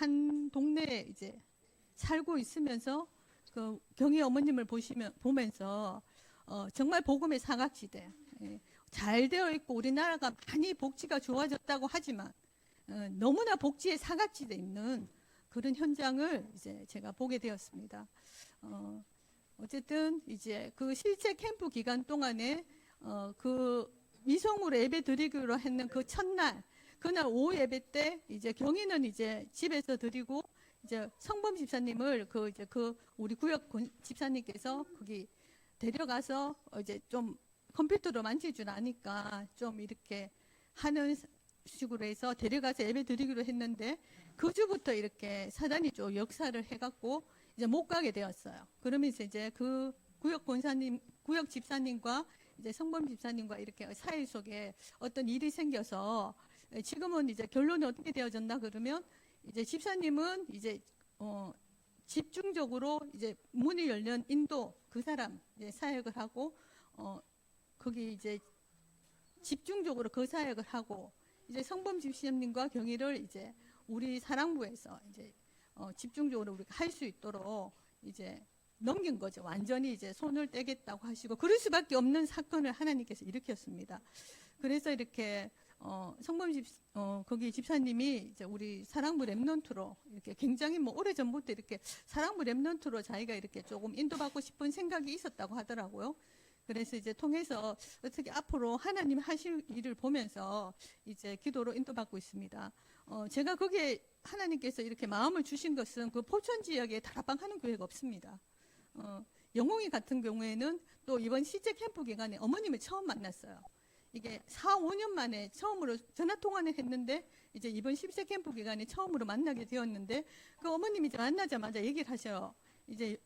한 동네에 이제 살고 있으면서 그 경희 어머님을 보면서 정말 복음의 사각지대, 잘 되어 있고 우리나라가 많이 복지가 좋아졌다고 하지만 너무나 복지의 사각지대에 있는 그런 현장을 이제 제가 보게 되었습니다. 어쨌든 이제 그 실제 캠프 기간 동안에 그 미성으로 예배 드리기로 했는 그 첫날, 그날 오후 예배 때 이제 경희는 이제 집에서 드리고 이제 성범 집사님을 그 우리 구역 집사님께서 거기 데려가서 이제 좀 컴퓨터로 만질 줄 아니까 좀 이렇게 하는 식으로 해서 데려가서 예배 드리기로 했는데 그 주부터 이렇게 사단이 좀 역사를 해갖고 이제 못 가게 되었어요. 그러면서 이제 그 구역 집사님과 이제 성범 집사님과 이렇게 사이 속에 어떤 일이 생겨서 지금은 이제 결론이 어떻게 되어졌나 그러면 이제 집사님은 이제 집중적으로 이제 문이 열린 인도 그 사람 이제 사역을 하고 거기 이제 집중적으로 그 사역을 하고 이제 성범 집사님과 경희를 이제 우리 사랑부에서 이제 집중적으로 우리가 할 수 있도록 이제 넘긴 거죠. 완전히 이제 손을 떼겠다고 하시고 그럴 수밖에 없는 사건을 하나님께서 일으켰습니다. 그래서 이렇게 거기 집사님이 이제 우리 사랑부 랩넌트로 이렇게 굉장히 뭐 오래 전부터 이렇게 사랑부 랩넌트로 자기가 이렇게 조금 인도받고 싶은 생각이 있었다고 하더라고요. 그래서 이제 통해서 어떻게 앞으로 하나님 하실 일을 보면서 이제 기도로 인도받고 있습니다. 제가 거기에 하나님께서 이렇게 마음을 주신 것은 그 포천 지역에 다락방 하는 교회가 없습니다. 영웅이 같은 경우에는 또 이번 시제 캠프 기간에 어머님을 처음 만났어요. 이게 4, 5년 만에 처음으로 전화 통화를 했는데 이제 이번 10세 캠프 기간에 처음으로 만나게 되었는데 그 어머님이 이제 만나자마자 얘기를 하셔요. 이제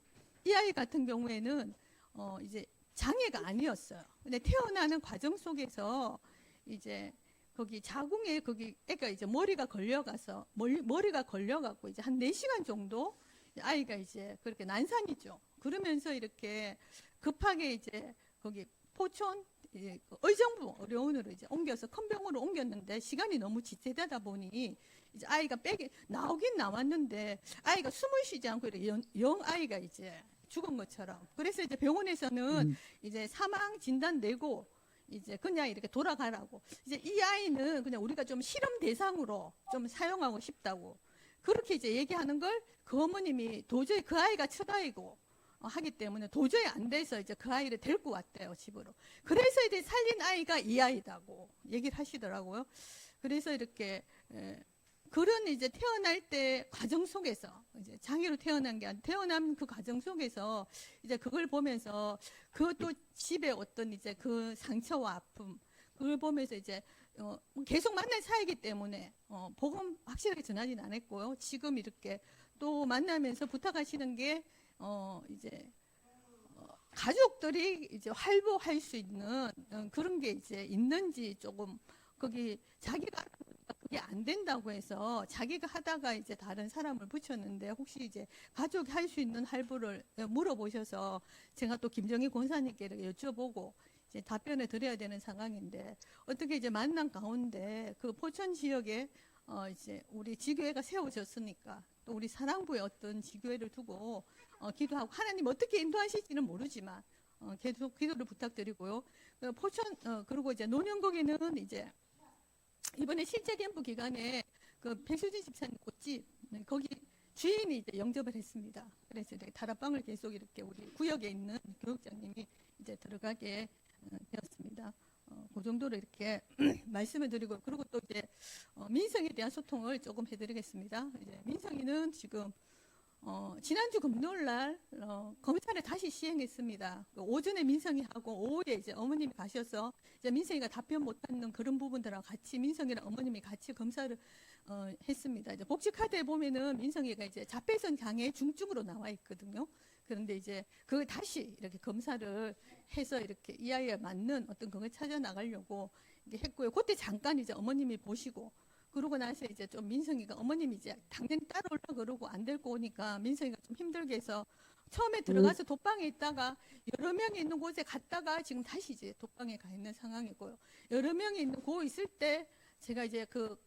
이 아이 같은 경우에는 이제 장애가 아니었어요. 근데 태어나는 과정 속에서 이제 거기 자궁에 거기 애가 이제 머리가 걸려갖고 이제 한 4시간 정도 아이가 이제 그렇게 난산이죠. 그러면서 이렇게 급하게 이제 거기 포천 의정부 의료원으로 이제 옮겨서 큰 병으로 옮겼는데 시간이 너무 지체되다 보니 이제 아이가 나오긴 나왔는데 아이가 숨을 쉬지 않고 이렇게 영 아이가 이제 죽은 것처럼. 그래서 이제 병원에서는 이제 사망 진단 내고 이제 그냥 이렇게 돌아가라고. 이제 이 아이는 그냥 우리가 좀 실험 대상으로 좀 사용하고 싶다고. 그렇게 이제 얘기하는 걸 그 어머님이 도저히 그 아이가 첫아이고 하기 때문에 도저히 안 돼서 이제 그 아이를 데리고 왔대요, 집으로. 그래서 이제 살린 아이가 이 아이다고 얘기를 하시더라고요. 그래서 이렇게 그런 이제 태어날 때 과정 속에서 이제 장애로 태어난 게 아니라 태어난 그 과정 속에서 이제 그걸 보면서 그것도 집에 어떤 이제 그 상처와 아픔 그걸 보면서 이제 계속 만날 사이기 때문에 복음 확실하게 전하진 않았고요. 지금 이렇게 또 만나면서 부탁하시는 게 이제 가족들이 이제 활보할 수 있는 그런 게 이제 있는지 조금 거기 자기가 그게 안 된다고 해서 자기가 하다가 이제 다른 사람을 붙였는데 혹시 이제 가족이 할 수 있는 할부를 물어보셔서 제가 또 김정희 권사님께 여쭤보고 이제 답변을 드려야 되는 상황인데 어떻게 이제 만난 가운데 그 포천 지역에 이제 우리 지교회가 세워졌으니까 또 우리 사랑부의 어떤 지교회를 두고 기도하고 하나님 어떻게 인도하실지는 모르지만 계속 기도를 부탁드리고요. 포천 그리고 이제 논현국에는 이제 이번에 실제 캠프 기간에 그 백수진 집사님 꽃집 거기 주인이 이제 영접을 했습니다. 그래서 이제 다락방을 계속 이렇게 우리 구역에 있는 교육장님이 이제 들어가게 되었습니다. 그 정도로 이렇게 말씀을 드리고 그리고 또 이제 민성에 대한 소통을 조금 해드리겠습니다. 이제 민성이는 지금 지난주 금요일 날 검사를 다시 시행했습니다. 오전에 민성이하고 오후에 이제 어머님이 가셔서 이제 민성이가 답변 못하는 그런 부분들하고 같이 민성이랑 어머님이 같이 검사를 했습니다. 이제 복지 카드에 보면은 민성이가 이제 자폐성 장애 중증으로 나와 있거든요. 그런데 이제 그 다시 이렇게 검사를 해서 이렇게 이 아이에 맞는 어떤 그걸 찾아 나가려고 했고요. 그때 잠깐 이제 어머님이 보시고. 그러고 나서 이제 좀 민성이가 어머님이 이제 당연히 따라오려고 그러고 안 데리고 오니까 민성이가 좀 힘들게 해서 처음에 들어가서 독방에 있다가 여러 명이 있는 곳에 갔다가 지금 다시 이제 독방에 가 있는 상황이고요. 여러 명이 있는 곳에 있을 때 제가 이제 그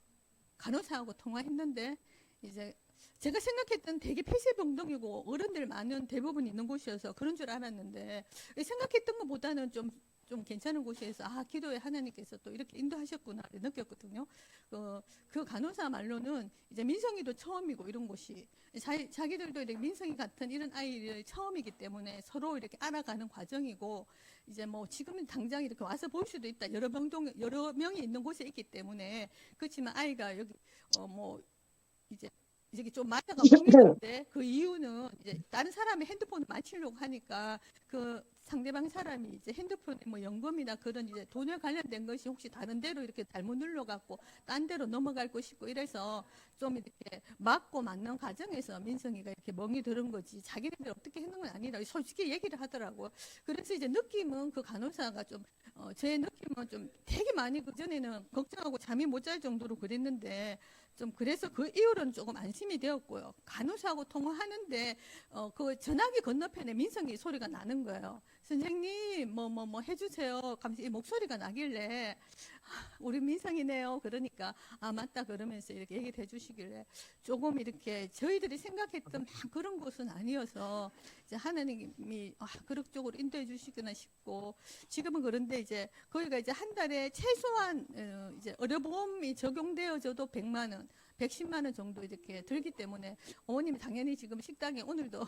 간호사하고 통화했는데 이제 제가 생각했던 되게 폐쇄병동이고 어른들 많은 대부분 있는 곳이어서 그런 줄 알았는데 생각했던 것보다는 좀 괜찮은 곳에서 기도에 하나님께서 또 이렇게 인도하셨구나 느꼈거든요. 그 간호사 말로는 이제 민성이도 처음이고 이런 곳이 자기들도 이렇게 민성이 같은 이런 아이를 처음이기 때문에 서로 이렇게 알아가는 과정이고 이제 뭐 지금은 당장 이렇게 와서 볼 수도 있다. 여러 명이 있는 곳에 있기 때문에 그렇지만 아이가 여기 뭐 이제 좀 맞아가 멈추는데 그 이유는 이제 다른 사람의 핸드폰을 맞추려고 하니까 그 상대방 사람이 이제 핸드폰에 뭐 연금이나 그런 이제 돈에 관련된 것이 혹시 다른 데로 이렇게 잘못 눌러갖고 딴 데로 넘어갈 거 싶고 이래서 좀 이렇게 맞고 맞는 과정에서 민성이가 이렇게 멍이 들은 거지 자기네들 어떻게 했는 건 아니라 솔직히 얘기를 하더라고요. 그래서 이제 느낌은 그 간호사가 제 느낌은 좀 되게 많이 그전에는 걱정하고 잠이 못 잘 정도로 그랬는데 좀 그래서 그 이후로는 조금 안심이 되었고요. 간호사하고 통화하는데 그 전화기 건너편에 민성이 소리가 나는 거예요. 선생님 뭐 해주세요. 감시 목소리가 나길래 우리 민성이네요. 그러니까 맞다 그러면서 이렇게 얘기를 해주시길래 조금 이렇게 저희들이 생각했던 막 그런 곳은 아니어서 이제 하나님이 그런 쪽으로 인도해 주시거나 싶고 지금은 그런데 이제 거기가 이제 한 달에 최소한 이제 의료보험이 적용되어져도 100만 원, 110만 원 정도 이렇게 들기 때문에 어머님이 당연히 지금 식당에 오늘도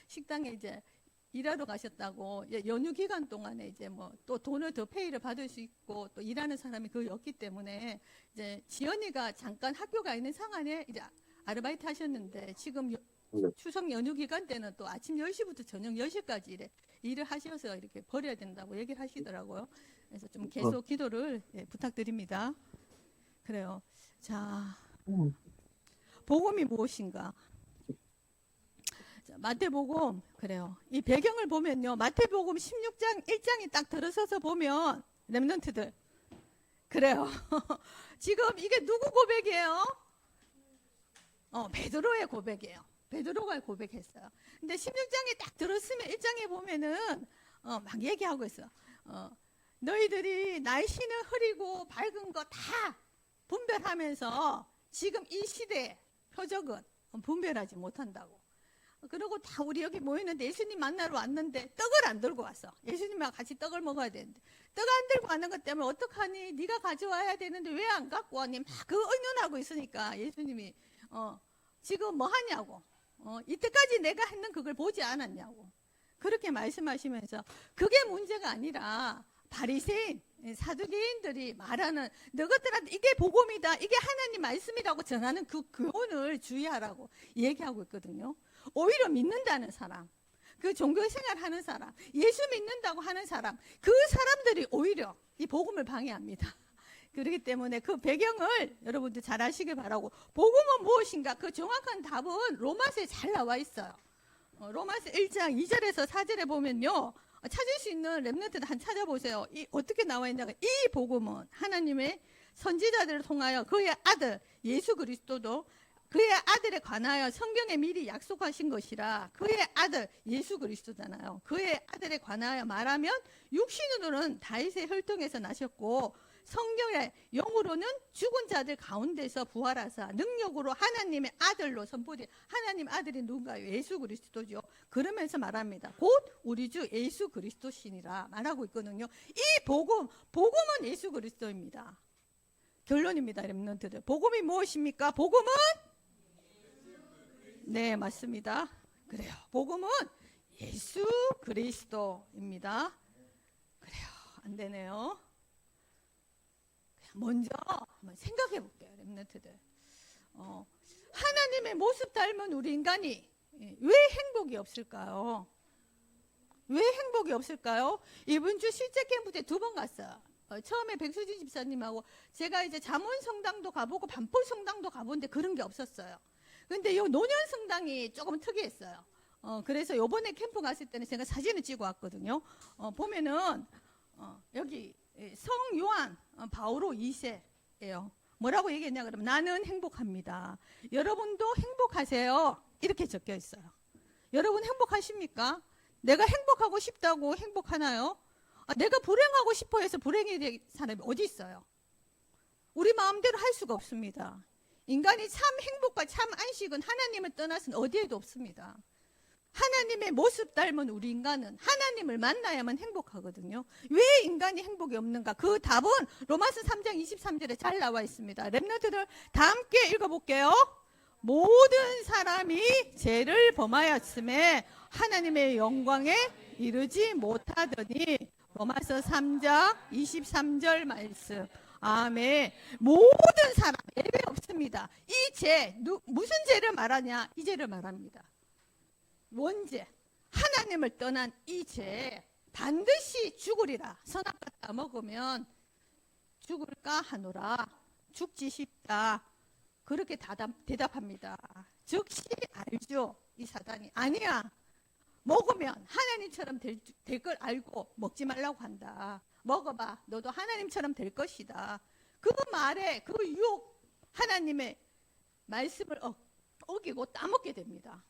식당에 이제 일하러 가셨다고 연휴 기간 동안에 이제 뭐 또 돈을 더 페이를 받을 수 있고 또 일하는 사람이 거의 없기 때문에 이제 지연이가 잠깐 학교 가 있는 상황에 이제 아르바이트 하셨는데 지금 추석 연휴 기간 때는 또 아침 10시부터 저녁 10시까지 일을 하셔서 이렇게 버려야 된다고 얘기를 하시더라고요. 그래서 좀 계속 기도를 부탁드립니다. 그래요. 자, 복음이 무엇인가? 마태복음 그래요. 이 배경을 보면요. 마태복음 16장 1장이 딱 들어서서 보면 렘넌트들 그래요. 지금 이게 누구 고백이에요? 베드로의 고백이에요. 베드로가 고백했어요. 근데 16장에 딱 들었으면 1장에 보면은 막 얘기하고 있어. 너희들이 날씨는 흐리고 밝은 거 다 분별하면서 지금 이 시대 표적은 분별하지 못한다고. 그리고 다 우리 여기 모이는데 예수님 만나러 왔는데 떡을 안 들고 왔어. 예수님과 같이 떡을 먹어야 되는데 떡 안 들고 가는 것 때문에 어떡하니? 네가 가져와야 되는데 왜 안 갖고 왔니? 막 그 의논하고 있으니까 예수님이 지금 뭐 하냐고. 이때까지 내가 했는 그걸 보지 않았냐고. 그렇게 말씀하시면서 그게 문제가 아니라 바리새인 사두개인들이 말하는 너희들한테 이게 복음이다, 이게 하나님 말씀이라고 전하는 그 교훈을 주의하라고 얘기하고 있거든요. 오히려 믿는다는 사람, 그 종교생활 하는 사람, 예수 믿는다고 하는 사람, 그 사람들이 오히려 이 복음을 방해합니다. 그렇기 때문에 그 배경을 여러분들 잘 아시길 바라고, 복음은 무엇인가? 그 정확한 답은 로마서에 잘 나와 있어요. 로마서 1장 2절에서 4절에 보면요, 찾을 수 있는 렘넌트들 한 찾아보세요. 어떻게 나와 있냐면, 이 복음은 하나님의 선지자들을 통하여 그의 아들 예수 그리스도도 그의 아들에 관하여 성경에 미리 약속하신 것이라. 그의 아들 예수 그리스도잖아요. 그의 아들에 관하여 말하면 육신으로는 다윗의 혈통에서 나셨고 성경의 영으로는 죽은 자들 가운데서 부활하사 능력으로 하나님의 아들로 선포된. 하나님 아들이 누군가요? 예수 그리스도죠. 그러면서 말합니다. 곧 우리 주 예수 그리스도시니라 말하고 있거든요. 이 복음은 예수 그리스도입니다. 결론입니다. 렘넌트들, 복음이 무엇입니까? 복음은 네, 맞습니다. 그래요. 복음은 예수 그리스도입니다. 그래요. 안 되네요. 먼저 한번 생각해 볼게요, 렘넌트들. 하나님의 모습 닮은 우리 인간이 왜 행복이 없을까요? 왜 행복이 없을까요? 이번 주 실제 캠프 때 2번 갔어요. 처음에 백수진 집사님하고 제가 이제 잠원 성당도 가보고 반포 성당도 가보는데 그런 게 없었어요. 근데 이 노년 성당이 조금 특이했어요. 그래서 요번에 캠프 갔을 때는 제가 사진을 찍어 왔거든요. 보면은 여기 성 요한 바오로 2세예요. 뭐라고 얘기했냐 그러면 나는 행복합니다. 여러분도 행복하세요. 이렇게 적혀 있어요. 여러분 행복하십니까? 내가 행복하고 싶다고 행복하나요? 내가 불행하고 싶어 해서 불행이 된 사람이 어디 있어요? 우리 마음대로 할 수가 없습니다. 인간이 참 행복과 참 안식은 하나님을 떠나서는 어디에도 없습니다. 하나님의 모습 닮은 우리 인간은 하나님을 만나야만 행복하거든요. 왜 인간이 행복이 없는가? 그 답은 로마서 3장 23절에 잘 나와 있습니다. 랩런트들 다 함께 읽어볼게요. 모든 사람이 죄를 범하였음에 하나님의 영광에 이르지 못하더니, 로마서 3장 23절 말씀. 아멘. 모든 사람 예외 없습니다. 이 죄, 무슨 죄를 말하냐? 이 죄를 말합니다. 원죄, 하나님을 떠난 이 죄 반드시 죽으리라. 선악과 따먹으면 죽을까 하노라. 죽지 싶다. 그렇게 대답합니다. 즉시 알죠. 이 사단이 아니야. 먹으면 하나님처럼 될 걸 알고 먹지 말라고 한다. 먹어봐. 너도 하나님처럼 될 것이다. 그 말에 그 유혹, 하나님의 말씀을 어기고 따먹게 됩니다.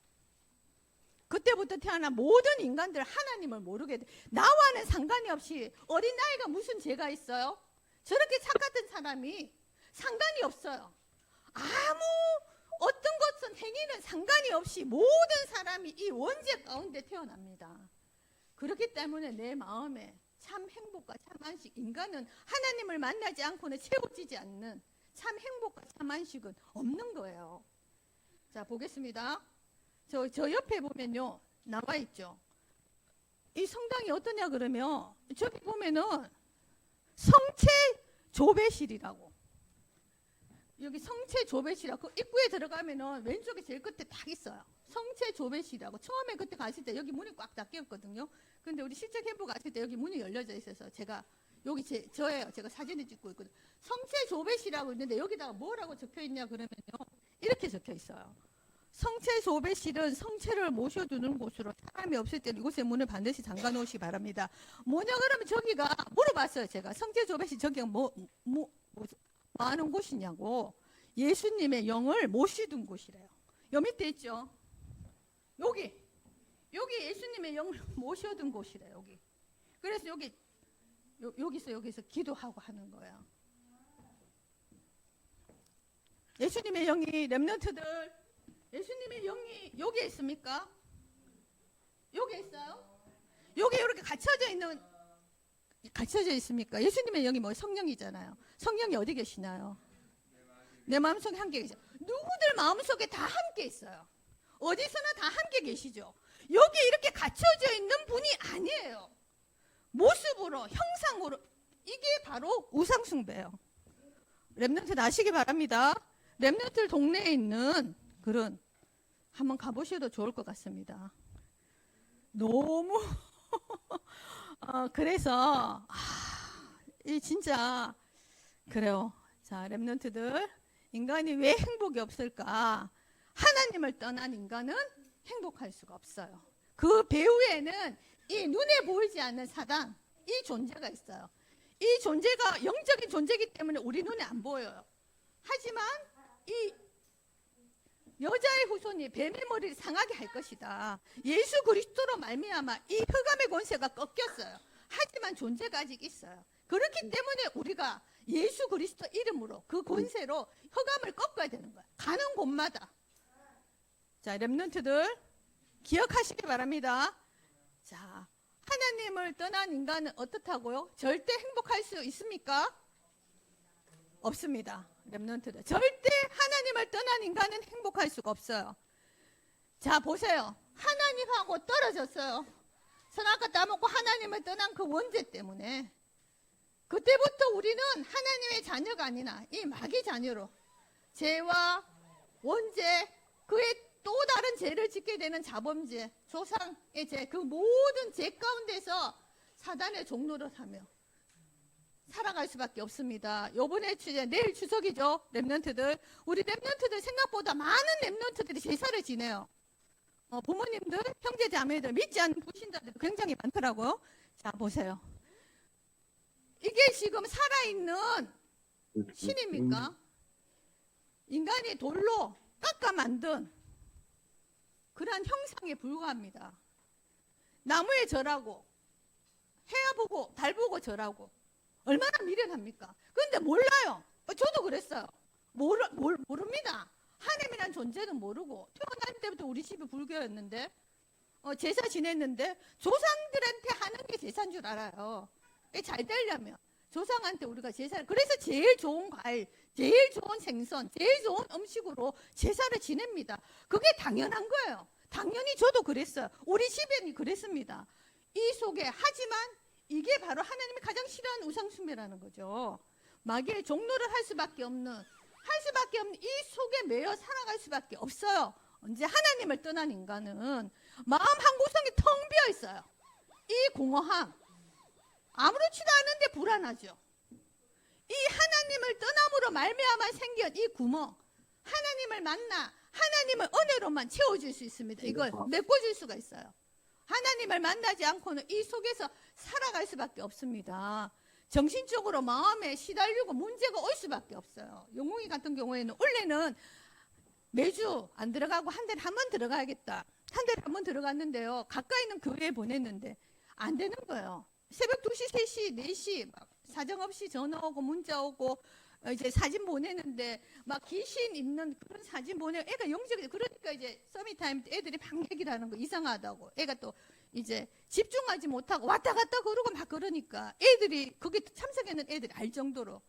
그때부터 태어난 모든 인간들 하나님을 모르게 돼. 나와는 상관이 없이 어린아이가 무슨 죄가 있어요? 저렇게 착같은 사람이 상관이 없어요. 아무 어떤 것은 행위는 상관이 없이 모든 사람이 이 원죄 가운데 태어납니다. 그렇기 때문에 내 마음에 참 행복과 참 안식, 인간은 하나님을 만나지 않고는 채워지지 않는 참 행복과 참 안식은 없는 거예요. 자, 보겠습니다. 저 옆에 보면요, 나와 있죠. 이 성당이 어떠냐 그러면 저기 보면은 성체 조배실이라고. 여기 성체 조배실이라고. 그 입구에 들어가면은 왼쪽에 제일 끝에 딱 있어요. 성체 조배실이라고. 처음에 그때 갔을 때 여기 문이 꽉 닫혔거든요. 근데 우리 실제 캠프 갔을 때 여기 문이 열려져 있어서 제가 여기 저예요. 제가 사진을 찍고 있거든요. 성체 조배실이라고 있는데 여기다가 뭐라고 적혀 있냐 그러면요, 이렇게 적혀 있어요. 성체 조배실은 성체를 모셔두는 곳으로 사람이 없을 때 이곳의 문을 반드시 잠가 놓으시기 바랍니다. 뭐냐 그러면 저기가 물어봤어요. 제가 성체 조배실 저기가 뭐 하는 곳이냐고. 예수님의 영을 모셔둔 곳이래요. 여 밑에 있죠. 여기 예수님의 영을 모셔둔 곳이래요. 여기. 그래서 여기서 기도하고 하는 거예요. 예수님의 영이, 렘넌트들, 예수님의 영이 여기에 있습니까? 여기에 있어요? 여기 이렇게 갇혀져 있습니까? 예수님의 영이 뭐 성령이잖아요. 성령이 어디 계시나요? 내 마음속에 함께 계세요. 누구들 마음속에 다 함께 있어요. 어디서나 다 함께 계시죠. 여기 이렇게 갇혀져 있는 분이 아니에요. 모습으로, 형상으로. 이게 바로 우상숭배예요. 렘넌트 아시기 바랍니다. 렘넌트 동네에 있는 그런 한번 가보셔도 좋을 것 같습니다. 너무 그래서 이 진짜 그래요. 자, 렘넌트들, 인간이 왜 행복이 없을까? 하나님을 떠난 인간은 행복할 수가 없어요. 그 배후에는 이 눈에 보이지 않는 사단, 이 존재가 있어요. 이 존재가 영적인 존재이기 때문에 우리 눈에 안 보여요. 하지만 이 여자의 후손이 뱀의 머리를 상하게 할 것이다. 예수 그리스도로 말미암아 이 흑암의 권세가 꺾였어요. 하지만 존재가 아직 있어요. 그렇기 때문에 우리가 예수 그리스도 이름으로 그 권세로 흑암을 꺾어야 되는 거야. 가는 곳마다. 자, 렘넌트들 기억하시기 바랍니다. 자, 하나님을 떠난 인간은 어떻다고요? 절대 행복할 수 있습니까? 없습니다. 렘넌트들, 절대 하나님을 떠난 인간은 행복할 수가 없어요. 자, 보세요. 하나님하고 떨어졌어요. 선악과 따먹고 하나님을 떠난 그 원죄 때문에. 그때부터 우리는 하나님의 자녀가 아니라 이 마귀 자녀로 죄와 원죄, 그의 또 다른 죄를 짓게 되는 자범죄, 조상의 죄, 그 모든 죄 가운데서 사단의 종로를 하며 살아갈 수밖에 없습니다. 요번에 내일 추석이죠. 렘넌트들, 우리 렘넌트들 생각보다 많은 렘넌트들이 제사를 지내요. 부모님들, 형제 자매들, 믿지 않는 불신자들이 굉장히 많더라고요. 자, 보세요. 이게 지금 살아있는 신입니까? 인간이 돌로 깎아 만든 그러한 형상에 불과합니다. 나무에 절하고 해 보고 달 보고 절하고 얼마나 미련합니까? 그런데 몰라요. 저도 그랬어요. 모릅니다. 하나님이란 존재는 모르고 태어날 때부터 우리 집이 불교였는데 제사 지냈는데 조상들한테 하는 게 제사인 줄 알아요. 잘 되려면 조상한테 우리가 제사를, 그래서 제일 좋은 과일, 제일 좋은 생선, 제일 좋은 음식으로 제사를 지냅니다. 그게 당연한 거예요. 당연히 저도 그랬어요. 우리 집에는 그랬습니다. 이 속에, 하지만 이게 바로 하나님이 가장 싫어하는 우상숭배라는 거죠. 마귀의 종노를 할 수밖에 없는 이 속에 매여 살아갈 수밖에 없어요. 언제 하나님을 떠난 인간은 마음 한 구석이 텅 비어 있어요. 이 공허함, 아무렇지도 않은데 불안하죠. 이 하나님을 떠남으로 말미암아 생긴 이 구멍, 하나님을 만나 하나님을 은혜로만 채워줄 수 있습니다. 이걸 메꿔줄 수가 있어요. 하나님을 만나지 않고는 이 속에서 살아갈 수밖에 없습니다. 정신적으로 마음에 시달리고 문제가 올 수밖에 없어요. 영웅이 같은 경우에는 원래는 매주 안 들어가고 한 달에 한 번 들어가야겠다. 한 달에 한 번 들어갔는데요. 가까이 있는 교회에 보냈는데 안 되는 거예요. 새벽 2시, 3시, 4시 막 사정없이 전화 오고 문자 오고 이제 사진 보내는데 막 귀신 있는 그런 사진 보내고 애가 영적이, 그러니까 이제 서밋타임 때 애들이 막 얘기를 하는 거 이상하다고. 애가 또 이제 집중하지 못하고 왔다 갔다 그러고 막 그러니까 애들이 거기 참석했는 애들이 알 정도로.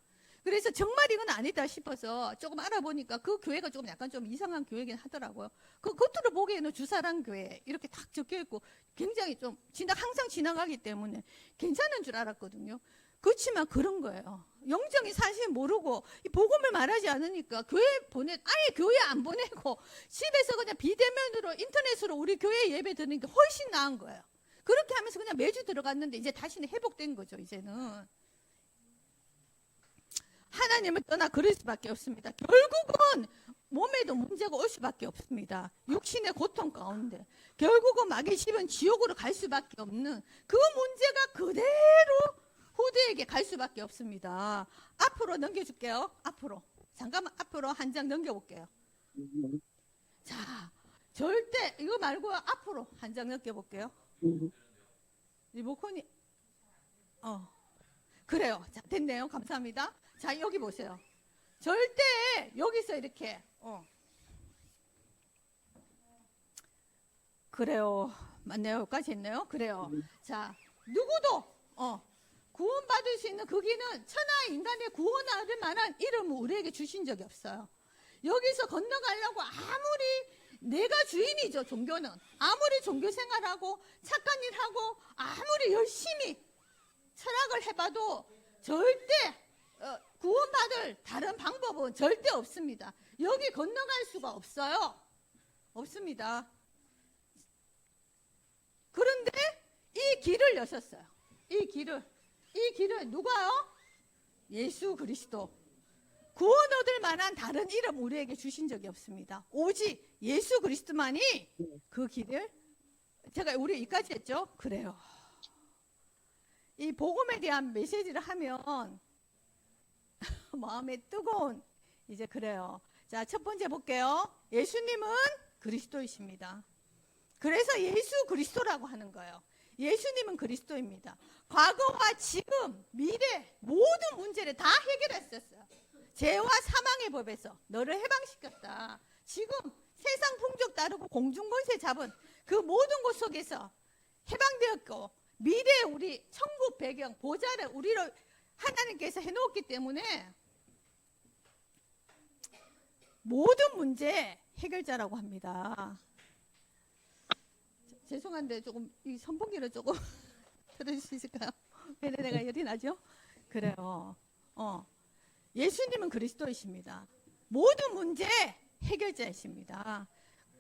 그래서 정말 이건 아니다 싶어서 조금 알아보니까 그 교회가 조금 약간 좀 이상한 교회긴 하더라고요. 그 겉으로 보기에는 주사랑 교회 이렇게 딱 적혀 있고 굉장히 좀 항상 지나가기 때문에 괜찮은 줄 알았거든요. 그렇지만 그런 거예요. 영적인 사실 모르고 이 복음을 말하지 않으니까 아예 교회 안 보내고 집에서 그냥 비대면으로 인터넷으로 우리 교회 예배 드리는 게 훨씬 나은 거예요. 그렇게 하면서 그냥 매주 들어갔는데 이제 다시는 회복된 거죠. 이제는 하나님을 떠나 그럴 수밖에 없습니다. 결국은 몸에도 문제가 올 수밖에 없습니다. 육신의 고통 가운데 결국은 마귀 집은 지옥으로 갈 수밖에 없는 그 문제가 그대로 후대에게 갈 수밖에 없습니다. 앞으로 넘겨줄게요. 잠깐만 앞으로 한 장 넘겨볼게요. 자, 절대 이거 말고 앞으로 한 장 넘겨볼게요. 리모컨이 그래요. 자, 됐네요. 감사합니다. 자, 여기 보세요. 절대 여기서 이렇게 그래요. 맞네요. 여기까지 했네요. 그래요. 자, 누구도 구원받을 수 있는 그 길은 천하 인간의 구원할 만한 이름을 우리에게 주신 적이 없어요. 여기서 건너가려고 아무리 내가 주인이죠. 종교는 아무리 종교 생활하고 착한 일하고 아무리 열심히 철학을 해봐도 절대 구원받을 다른 방법은 절대 없습니다. 여기 건너갈 수가 없어요. 없습니다. 그런데 이 길을 여셨어요. 이 길을 누가요? 예수 그리스도. 구원 얻을 만한 다른 이름 우리에게 주신 적이 없습니다. 오직 예수 그리스도만이 그 길을, 제가 우리 이까지 했죠? 그래요. 이 복음에 대한 메시지를 하면 마음에 뜨거운 이제 그래요. 자, 첫 번째 볼게요. 예수님은 그리스도이십니다. 그래서 예수 그리스도라고 하는 거예요. 예수님은 그리스도입니다. 과거와 지금, 미래 모든 문제를 다 해결했었어요. 죄와 사망의 법에서 너를 해방시켰다. 지금 세상 풍족 따르고 공중권세 잡은 그 모든 곳 속에서 해방되었고 미래의 우리 천국 배경 보좌를 우리로 하나님께서 해놓았기 때문에 모든 문제 해결자라고 합니다. 죄송한데 조금 이 선풍기를 조금 들어줄 수 있을까요? 왜 내가 열이 나죠? 그래요. 예수님은 그리스도이십니다. 모든 문제 해결자이십니다.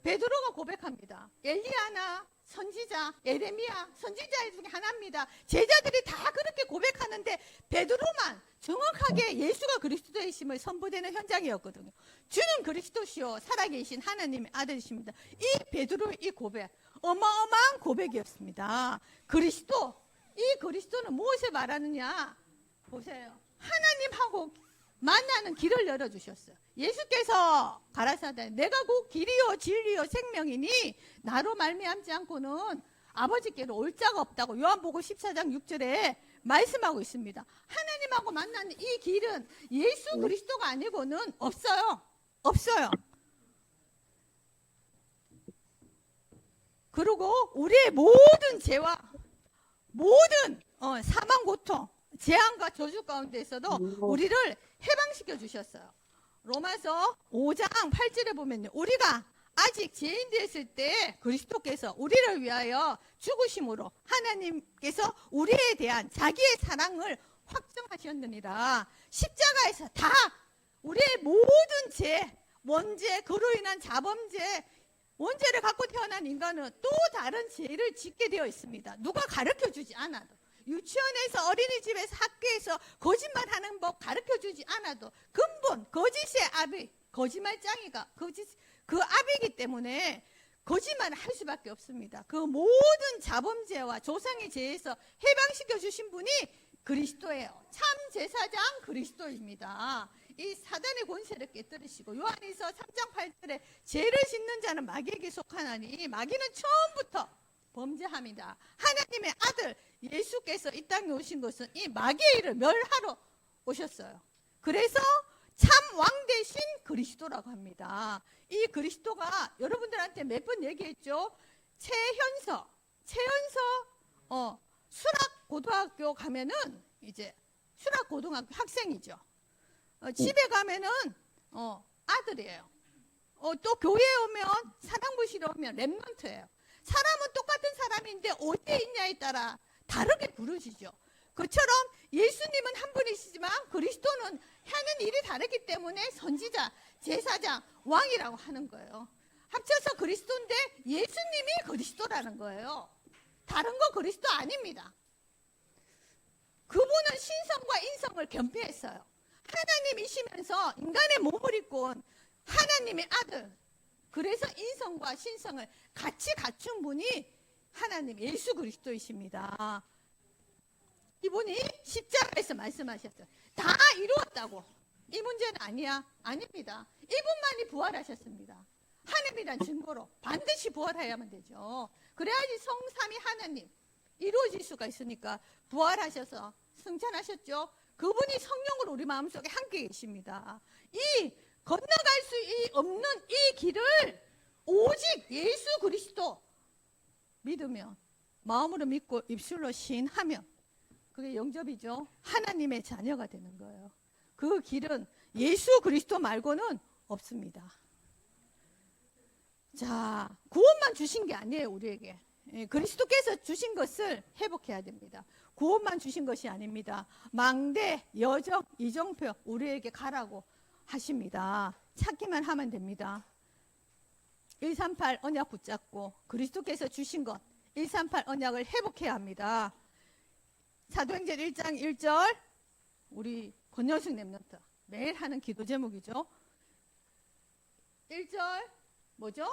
베드로가 고백합니다. 엘리야나 선지자, 에레미야 선지자 중에 하나입니다. 제자들이 다 그렇게 고백하는데 베드로만 정확하게 예수가 그리스도이심을 선포되는 현장이었거든요. 주는 그리스도시요 살아계신 하나님의 아들이십니다. 이 베드로의 이 고백, 어마어마한 고백이었습니다. 이 그리스도는 무엇을 말하느냐? 보세요. 하나님하고 만나는 길을 열어주셨어요. 예수께서 가라사대 내가 곧 길이요 진리요 생명이니 나로 말미암지 않고는 아버지께로 올 자가 없다고 요한복음 14장 6절에 말씀하고 있습니다. 하나님하고 만나는 이 길은 예수 그리스도가 아니고는 없어요. 없어요. 그리고 우리의 모든 죄와 모든 사망 고통, 재앙과 저주 가운데에서도 우리를 해방시켜 주셨어요. 로마서 5장 8절에 보면요. 우리가 아직 죄인 되었을 때 그리스도께서 우리를 위하여 죽으심으로 하나님께서 우리에 대한 자기의 사랑을 확정하셨느니라. 십자가에서 다 우리의 모든 죄, 원죄, 그로 인한 자범죄, 원죄를 갖고 태어난 인간은 또 다른 죄를 짓게 되어 있습니다. 누가 가르쳐주지 않아도, 유치원에서, 어린이집에서, 학교에서 거짓말하는 법 가르쳐주지 않아도 근본 거짓의 아비, 거짓말장이가 그 아비이기 때문에 거짓말을 할 수밖에 없습니다. 그 모든 자범죄와 조상의 죄에서 해방시켜 주신 분이 그리스도예요. 참 제사장 그리스도입니다. 이 사단의 권세를 깨뜨리시고, 요한일서 3장 8절에 죄를 짓는 자는 마귀에게 속하나니 마귀는 처음부터 범죄합니다. 하나님의 아들 예수께서 이 땅에 오신 것은 이 마귀의 일을 멸하러 오셨어요. 그래서 참 왕 대신 그리스도라고 합니다. 이 그리스도가 여러분들한테 몇 번 얘기했죠. 최연서 수락고등학교 가면은 이제 수락고등학교 학생이죠. 집에 가면은 아들이에요. 또 교회에 오면 사랑부시러 오면 렘넌트예요. 사람은 똑같은 사람인데 어디에 있냐에 따라 다르게 부르시죠. 그처럼 예수님은 한 분이시지만 그리스도는 하는 일이 다르기 때문에 선지자, 제사장, 왕이라고 하는 거예요. 합쳐서 그리스도인데 예수님이 그리스도라는 거예요. 다른 거 그리스도 아닙니다. 그분은 신성과 인성을 겸비했어요. 하나님이시면서 인간의 몸을 입고 온 하나님의 아들. 그래서 인성과 신성을 같이 갖춘 분이 하나님 예수 그리스도이십니다. 이분이 십자가에서 말씀하셨어요. 다 이루었다고. 이 문제는 아니야. 아닙니다. 이분만이 부활하셨습니다. 하나님이란 증거로 반드시 부활해야만 되죠. 그래야지 성삼위 하나님 이루어질 수가 있으니까 부활하셔서 승천하셨죠. 그분이 성령으로 우리 마음속에 함께 계십니다. 이 건너갈 수 없는 이 길을 오직 예수 그리스도 믿으면, 마음으로 믿고 입술로 시인하면 그게 영접이죠. 하나님의 자녀가 되는 거예요. 그 길은 예수 그리스도 말고는 없습니다. 자, 구원만 주신 게 아니에요, 우리에게. 그리스도께서 주신 것을 회복해야 됩니다. 구원만 주신 것이 아닙니다. 망대, 여정, 이정표 우리에게 가라고 하십니다. 찾기만 하면 됩니다. 138 언약 붙잡고 그리스도께서 주신 것 138 언약을 회복해야 합니다. 사도행전 1장 1절 우리 권여숙 랩런트 매일 하는 기도 제목이죠. 1절 뭐죠?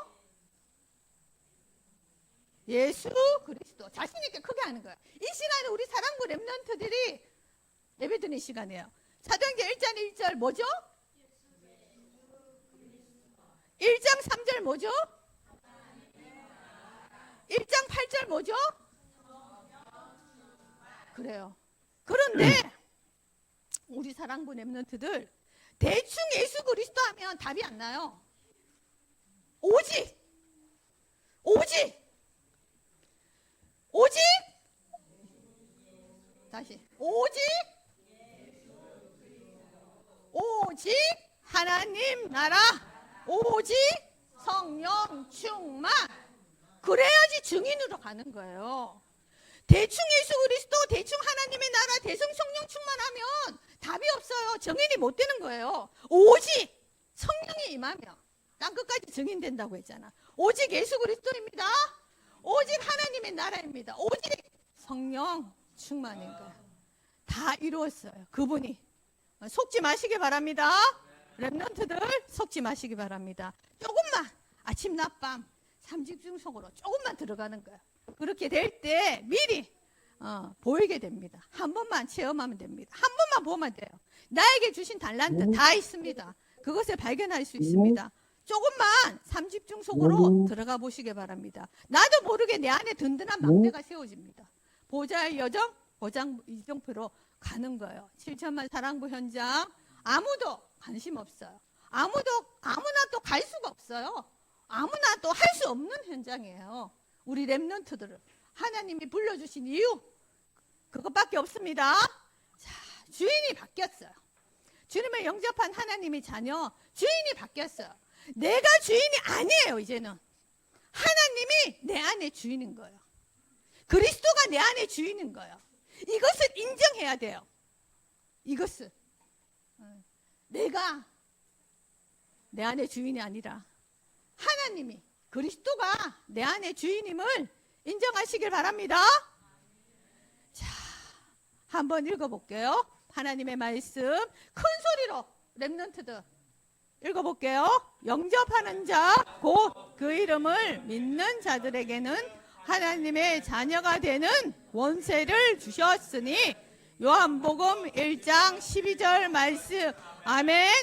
예수 그리스도. 자신 있게 크게 하는 거예요. 이 시간에 우리 사랑부 랩런트들이 예배드리는 시간이에요. 사도행전 1장 1절 뭐죠? 1장 3절 뭐죠? 1장 8절 뭐죠? 그래요. 그런데 우리 사랑부 랩런트들 대충 예수 그리스도 하면 답이 안 나요. 오직 다시 오직 하나님 나라, 오직 성령 충만. 그래야지 증인으로 가는 거예요. 대충 예수 그리스도, 대충 하나님의 나라, 대충 성령 충만하면 답이 없어요. 증인이 못 되는 거예요. 오직 성령이 임하며 땅끝까지 증인된다고 했잖아. 오직 예수 그리스도입니다. 오직 하나님의 나라입니다. 오직 성령 충만인 거예요. 다 이루었어요. 그분이. 속지 마시기 바랍니다. 랩런트들 속지 마시기 바랍니다. 조금만 아침 낮밤 삼집중 속으로 조금만 들어가는 거예요. 그렇게 될 때 미리 보이게 됩니다. 한 번만 체험하면 됩니다. 한 번만 보면 돼요. 나에게 주신 달란트 다 있습니다. 그것을 발견할 수 있습니다. 조금만 삼집중 속으로 들어가 보시기 바랍니다. 나도 모르게 내 안에 든든한 망대가 세워집니다. 보좌의 여정 고장 이정표로 가는 거예요. 7천만 사랑부 현장 아무도 관심 없어요. 아무나 또 갈 수가 없어요. 아무나 또 할 수 없는 현장이에요. 우리 렘넌트들을 하나님이 불러주신 이유 그것밖에 없습니다. 자, 주인이 바뀌었어요. 주님을 영접한 하나님의 자녀 주인이 바뀌었어요. 내가 주인이 아니에요. 이제는 하나님이 내 안에 주인인 거예요. 그리스도가 내 안에 주인인 거예요. 이것을 인정해야 돼요. 이것을 내가 내 안에 주인이 아니라 하나님이 그리스도가 내 안에 주인임을 인정하시길 바랍니다. 자, 한번 읽어볼게요. 하나님의 말씀 큰 소리로 렘넌트들 읽어볼게요. 영접하는 자 곧 그 이름을 믿는 자들에게는 하나님의 자녀가 되는 권세를 주셨으니 요한복음 1장 12절 말씀. 아멘.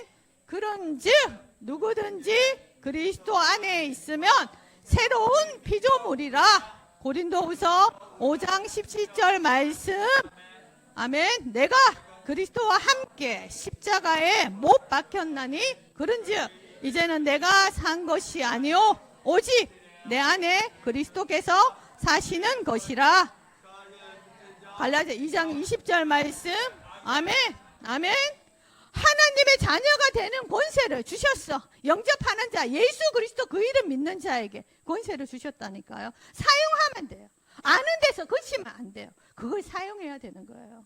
그런즉 누구든지 그리스도 안에 있으면 새로운 피조물이라. 고린도후서 5장 17절 말씀. 아멘. 내가 그리스도와 함께 십자가에 못 박혔나니 그런즉 이제는 내가 산 것이 아니요 오직 내 안에 그리스도께서 사시는 것이라. 갈라디아 2장 20절 말씀. 아멘. 아멘. 하나님의 자녀가 되는 권세를 주셨어. 영접하는 자 예수 그리스도 그 이름 믿는 자에게 권세를 주셨다니까요. 사용하면 돼요. 아는 데서 그치면 안 돼요. 그걸 사용해야 되는 거예요.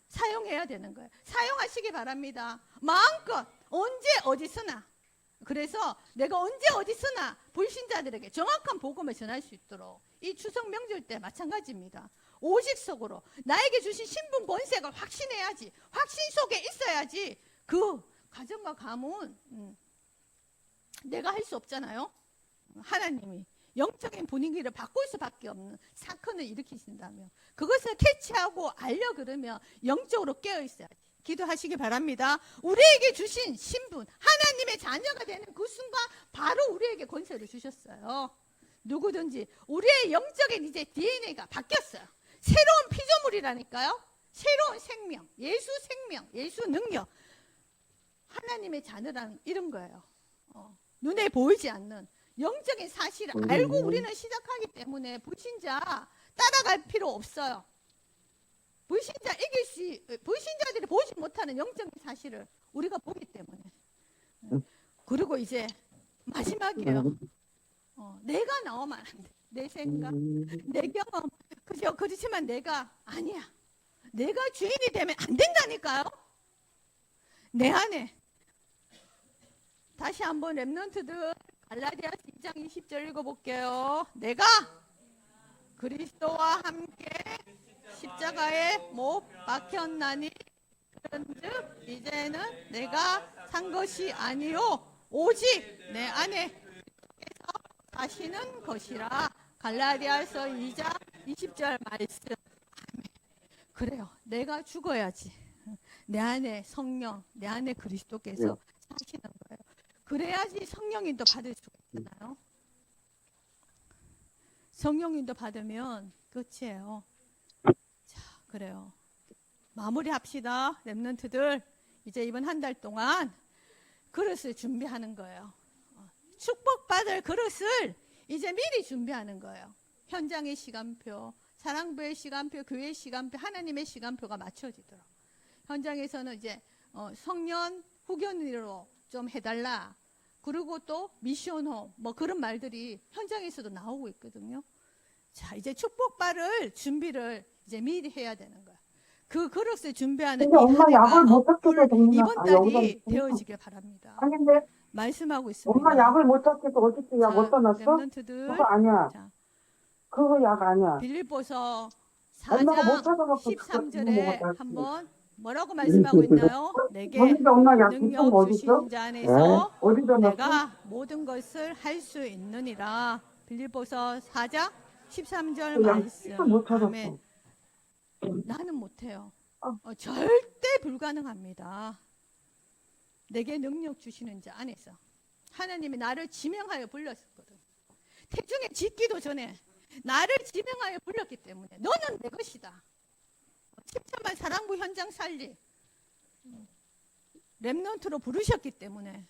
사용해야 되는 거예요. 사용하시기 바랍니다. 마음껏 언제 어디서나. 그래서 내가 언제 어디서나 불신자들에게 정확한 복음을 전할 수 있도록 이 추석 명절 때 마찬가지입니다. 오직속으로 나에게 주신 신분 권세가 확신해야지. 확신 속에 있어야지. 그 가정과 가문 내가 할 수 없잖아요. 하나님이 영적인 분위기를 바꿀 수밖에 없는 사건을 일으키신다면 그것을 캐치하고 알려 그러면 영적으로 깨어 있어야지. 기도하시기 바랍니다. 우리에게 주신 신분 하나님의 자녀가 되는 그 순간 바로 우리에게 권세를 주셨어요. 누구든지 우리의 영적인 이제 DNA가 바뀌었어요. 새로운 피조물이라니까요. 새로운 생명, 예수 생명, 예수 능력. 하나님의 자녀라는 이런 거예요. 눈에 보이지 않는 영적인 사실을 알고 우리는 시작하기 때문에 불신자 따라갈 필요 없어요. 불신자들이 보지 못하는 영적인 사실을 우리가 보기 때문에. 그리고 이제 마지막이에요. 내가 나오면 안 돼. 내 생각, 내 경험. 그렇지만 내가 아니야. 내가 주인이 되면 안 된다니까요. 내 안에. 다시 한번 렘넌트들 갈라디아서 2장 20절 읽어볼게요. 내가 그리스도와 함께 십자가에 못 박혔나니 그런즉 이제는 내가 산 것이 아니요 오직 내 안에 그리스도께서 사시는 것이라. 갈라디아서 2장 20절 말씀. 아멘. 그래요. 내가 죽어야지. 내 안에 성령, 내 안에 그리스도께서 사시는 거예요. 그래야지 성령인도 받을 수가 있잖아요. 성령인도 받으면 끝이에요. 자, 그래요. 마무리합시다. 렘넌트들 이제 이번 한 달 동안 그릇을 준비하는 거예요. 축복받을 그릇을 이제 미리 준비하는 거예요. 현장의 시간표, 사랑부의 시간표, 교회의 시간표, 하나님의 시간표가 맞춰지도록. 현장에서는 이제 성년 후견으로 좀 해달라. 그리고 또 미션홈 뭐 그런 말들이 현장에서도 나오고 있거든요. 자, 이제 축복받을 준비를 이제 미리 해야 되는 거야. 그 그릇을 준비하는 이 엄마 약을 못 한 찾겠어. 이번 달이 되어지길 바랍니다. 아니 근데 말씀하고 있습니다. 엄마 약을 못 찾겠어. 어떻게 약 못 써놨어? 렘넌트들 그거 아니야. 자, 그거 약 아니야. 빌립보서 엄마가 못 4장 찾아갖고 13절에 한번 뭐라고 말씀하고 있나요? 내게 근데 엄마 약 능력 있던 거 어디 있어? 주신 자 안에서 어디다 놨어? 내가 모든 것을 할 수 있느니라. 빌립보서 4장 13절 말씀. 못 찾았어. 아멘. 나는 못해요. 절대 불가능합니다. 내게 능력 주시는 자 안에서 하나님이 나를 지명하여 불렀었거든. 태중에 짓기도 전에 나를 지명하여 불렀기 때문에 너는 내 것이다. 7천만 사랑부 현장 살리 렘넌트로 부르셨기 때문에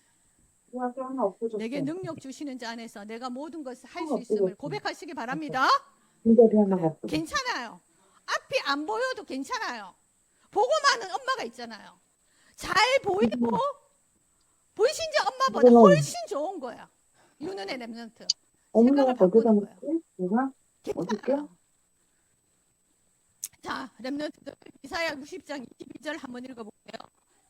이야기 하나 없어졌어. 내게 능력 주시는 자 안에서 내가 모든 것을 할 수 하나 있음을 없어졌어. 고백하시기 바랍니다. 진짜리 하나가 그래요. 없어졌어. 괜찮아요. 앞이 안 보여도 괜찮아요. 보고 많은 엄마가 있잖아요. 잘 보이고 보이신 자 엄마보다 그거는- 훨씬 좋은 거야. 유는의 렘넌트. 엄마가 생각을 어디다 바꾸는 놓지? 내가? 괜찮아요. 자, 렘넌트들 이사야 60장 22절 한번 읽어볼게요.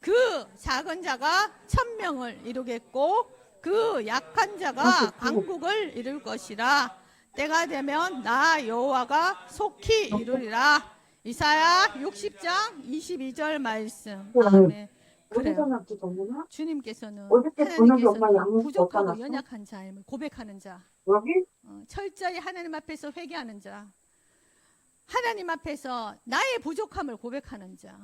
그 작은 자가 1000명을 이루겠고 그 약한 자가 강국을 이룰 것이라. 때가 되면 나 여호와가 속히 이루리라. 이사야 60장 22절 말씀. 아멘. 어디다 그래요. 놨지 정문아? 주님께서는 어저께 저녁에 엄마 하나님께서는 양육 부족하고 넣어놨어? 연약한 자임을 고백하는 자, 여기? 철저히 하나님 앞에서 회개하는 자, 하나님 앞에서 나의 부족함을 고백하는 자,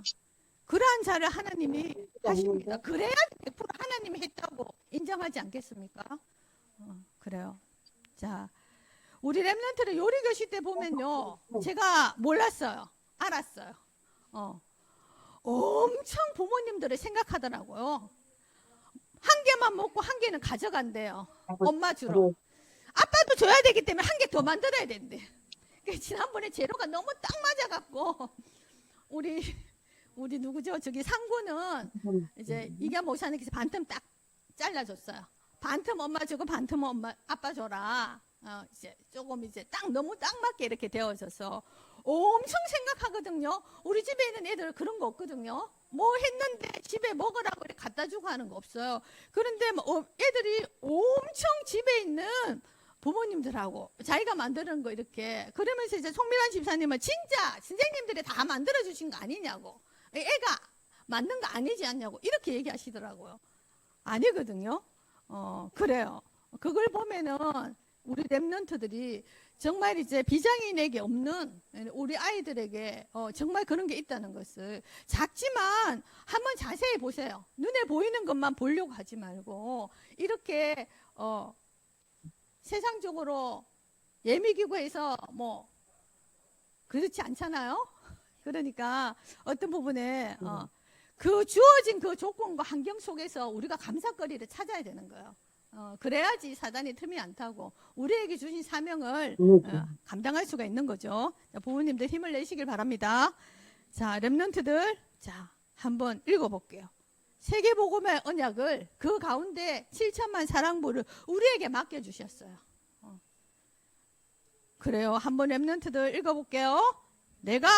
그러한 자를 하나님이 하십니다. 그래야 100% 하나님이 했다고 인정하지 않겠습니까? 그래요. 자, 우리 렘넌트를 요리교실 때 보면요, 제가 몰랐어요. 알았어요. 엄청 부모님들을 생각하더라고요. 한 개만 먹고 한 개는 가져간대요. 엄마 주러. 아빠도 줘야 되기 때문에 한 개 더 만들어야 된대. 지난번에 재료가 너무 딱 맞아갖고 우리 누구죠? 저기 상구는 이제 이겨 목사님께서 반틈 딱 잘라줬어요. 반틈 엄마 주고 반틈 엄마 아빠 줘라. 이제 조금 이제 딱 너무 딱 맞게 이렇게 되어져서 엄청 생각하거든요. 우리 집에 있는 애들 그런 거 없거든요. 뭐 했는데 집에 먹으라고 이렇게 갖다 주고 하는 거 없어요. 그런데 뭐 애들이 엄청 집에 있는 부모님들하고 자기가 만드는 거 이렇게 그러면서 이제 송미란 집사님은 진짜 선생님들이 다 만들어 주신 거 아니냐고, 애가 만든 거 아니지 않냐고 이렇게 얘기하시더라고요. 아니거든요. 그래요. 그걸 보면은 우리 렘넌트들이 정말 이제 비장인에게 없는 우리 아이들에게 정말 그런 게 있다는 것을, 작지만 한번 자세히 보세요. 눈에 보이는 것만 보려고 하지 말고 이렇게 세상적으로 예미기구에서 뭐 그렇지 않잖아요. 그러니까 어떤 부분에 그 주어진 그 조건과 환경 속에서 우리가 감사거리를 찾아야 되는 거예요. 그래야지 사단이 틈이 안 타고 우리에게 주신 사명을 감당할 수가 있는 거죠. 자, 부모님들 힘을 내시길 바랍니다. 자, 렘넌트들, 자, 한번 읽어볼게요. 세계복음의 언약을 그 가운데 7천만 사랑부를 우리에게 맡겨주셨어요. 그래요. 한번 렘넌트들 읽어볼게요. 내가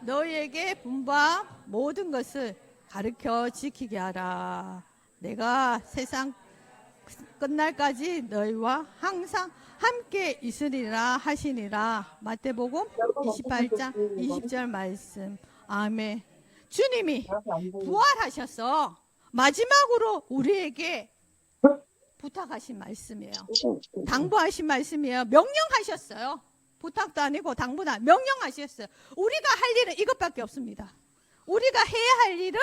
너희에게 분부한 모든 것을 가르쳐 지키게 하라. 내가 세상 끝날까지 너희와 항상 함께 있으리라 하시니라. 마태복음 28장 20절 말씀. 아멘. 주님이 부활하셔서 마지막으로 우리에게 부탁하신 말씀이에요. 당부하신 말씀이에요. 명령하셨어요. 부탁도 아니고 당부도 아니고 명령하셨어요. 우리가 할 일은 이것밖에 없습니다. 우리가 해야 할 일을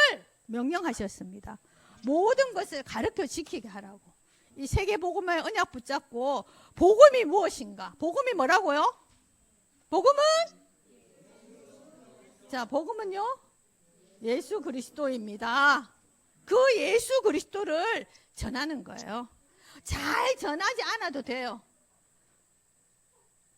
명령하셨습니다. 모든 것을 가르쳐 지키게 하라고. 이 세계복음의 언약 붙잡고, 복음이 무엇인가? 복음이 뭐라고요? 복음은? 자, 복음은요? 예수 그리스도입니다. 그 예수 그리스도를 전하는 거예요. 잘 전하지 않아도 돼요.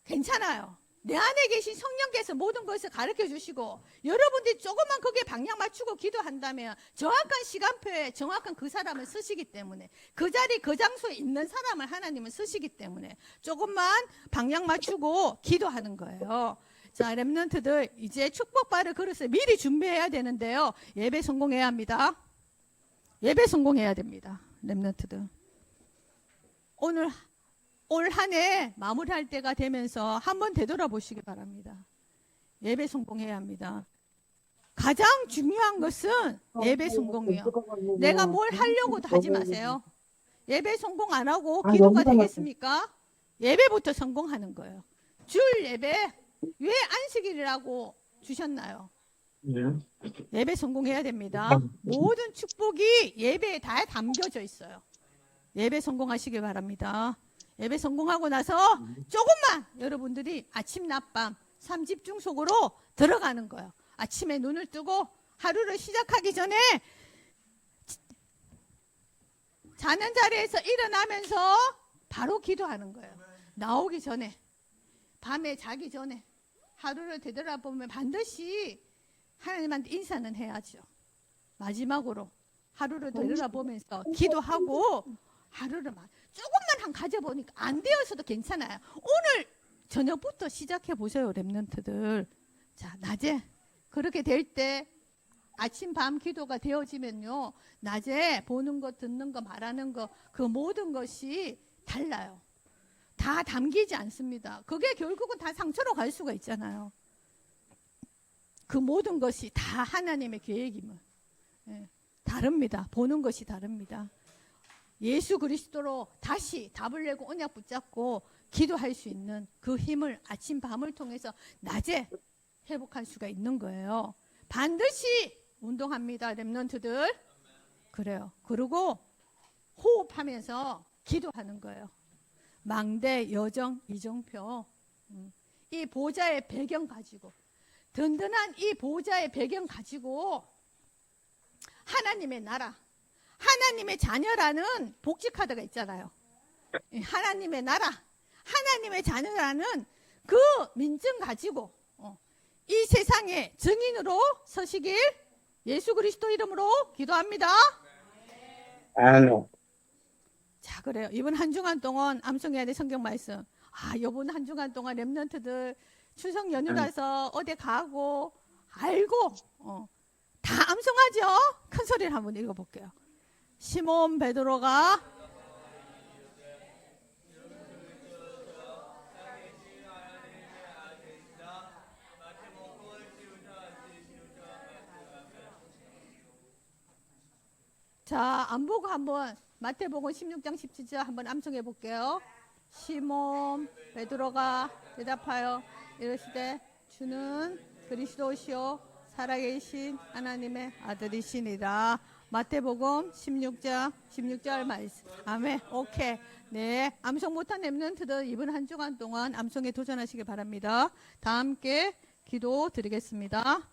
괜찮아요. 내 안에 계신 성령께서 모든 것을 가르쳐 주시고 여러분들이 조금만 거기에 방향 맞추고 기도한다면 정확한 시간표에 정확한 그 사람을 쓰시기 때문에, 그 자리 그 장소에 있는 사람을 하나님은 쓰시기 때문에 조금만 방향 맞추고 기도하는 거예요. 자, 렘넌트들 이제 축복받을 그릇을 미리 준비해야 되는데요. 예배 성공해야 합니다. 예배 성공해야 됩니다. 렘넌트들. 올 한 해 마무리할 때가 되면서 한번 되돌아보시기 바랍니다. 예배 성공해야 합니다. 가장 중요한 것은 예배 성공이에요. 내가 뭘 하려고도 하지 마세요. 예배 성공 안 하고 기도가 되겠습니까? 예배부터 성공하는 거예요. 줄 예배 왜 안식일이라고 주셨나요? 예배 성공해야 됩니다. 모든 축복이 예배에 다 담겨져 있어요. 예배 성공하시길 바랍니다. 예배 성공하고 나서 조금만 여러분들이 아침 낮밤 3집중 속으로 들어가는 거예요. 아침에 눈을 뜨고 하루를 시작하기 전에 자는 자리에서 일어나면서 바로 기도하는 거예요. 나오기 전에, 밤에 자기 전에 하루를 되돌아보면 반드시 하나님한테 인사는 해야죠. 마지막으로 하루를 되돌아보면서 기도하고 하루를 조금만 한 가져보니까 안 되어서도 괜찮아요. 오늘 저녁부터 시작해 보세요, 렘넌트들. 자, 낮에 그렇게 될 때 아침 밤 기도가 되어지면요, 낮에 보는 것, 듣는 거, 말하는 거, 그 모든 것이 달라요. 다 담기지 않습니다. 그게 결국은 다 상처로 갈 수가 있잖아요. 그 모든 것이 다 하나님의 계획임을. 예, 다릅니다. 보는 것이 다릅니다. 예수 그리스도로 다시 답을 내고 언약 붙잡고 기도할 수 있는 그 힘을 아침 밤을 통해서 낮에 회복할 수가 있는 거예요. 반드시 운동합니다, 렘넌트들. 그래요. 그리고 호흡하면서 기도하는 거예요. 망대, 여정, 이정표. 이 보좌의 배경 가지고, 든든한 이 보좌의 배경 가지고 하나님의 나라, 하나님의 자녀라는 복지 카드가 있잖아요. 하나님의 나라, 하나님의 자녀라는 그 민증 가지고 이 세상의 증인으로 서시길 예수 그리스도 이름으로 기도합니다. 아멘. 자, 그래요. 이번 한 주간 동안 암송해야 될 성경 말씀. 이번 한 주간 동안 렘넌트들 추석 연휴라서 어디 가고 알고 다 암송하죠. 큰 소리를 한번 읽어볼게요. 시몬 베드로가 자, 안 보고 한번 마태복음 16장 17절 한번 암송해 볼게요. 시몬 베드로가 대답하여 이르시되 주는 그리스도시요 살아계신 하나님의 아들이시니라. 마태복음 16장 16절 말씀. 아멘. 오케이. 네, 암송 못한 렘넌트들 이번 한 주간 동안 암송에 도전하시길 바랍니다. 다 함께 기도 드리겠습니다.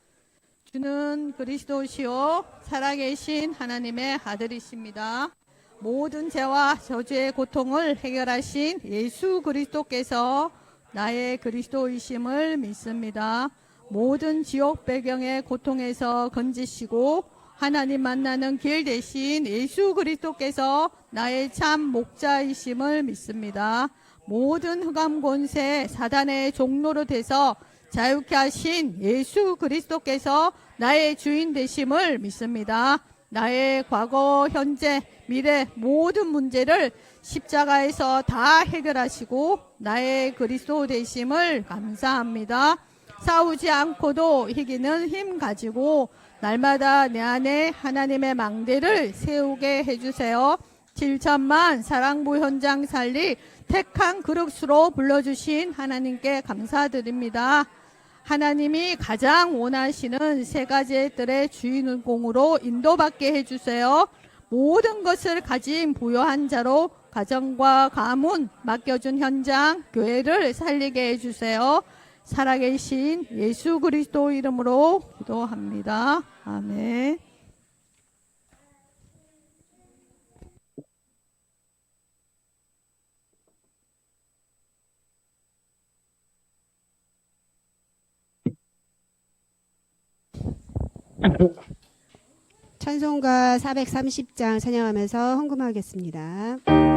주는 그리스도시요 살아계신 하나님의 아들이십니다. 모든 죄와 저주의 고통을 해결하신 예수 그리스도께서 나의 그리스도이심을 믿습니다. 모든 지옥 배경의 고통에서 건지시고 하나님 만나는 길 대신 예수 그리스도께서 나의 참 목자이심을 믿습니다. 모든 흑암 권세 사단의 종로로 돼서 자유케 하신 예수 그리스도께서 나의 주인 되심을 믿습니다. 나의 과거, 현재, 미래 모든 문제를 십자가에서 다 해결하시고 나의 그리스도 되심을 감사합니다. 싸우지 않고도 이기는 힘 가지고 날마다 내 안에 하나님의 망대를 세우게 해주세요. 7천만 사랑부 현장 살리 택한 그릇으로 불러주신 하나님께 감사드립니다. 하나님이 가장 원하시는 세 가지의 뜰의 주인공으로 인도받게 해주세요. 모든 것을 가진 부요한 자로 가정과 가문 맡겨준 현장 교회를 살리게 해주세요. 살아계신 예수 그리스도 이름으로 기도합니다. 아멘. 찬송가 430장 찬양하면서 헌금하겠습니다.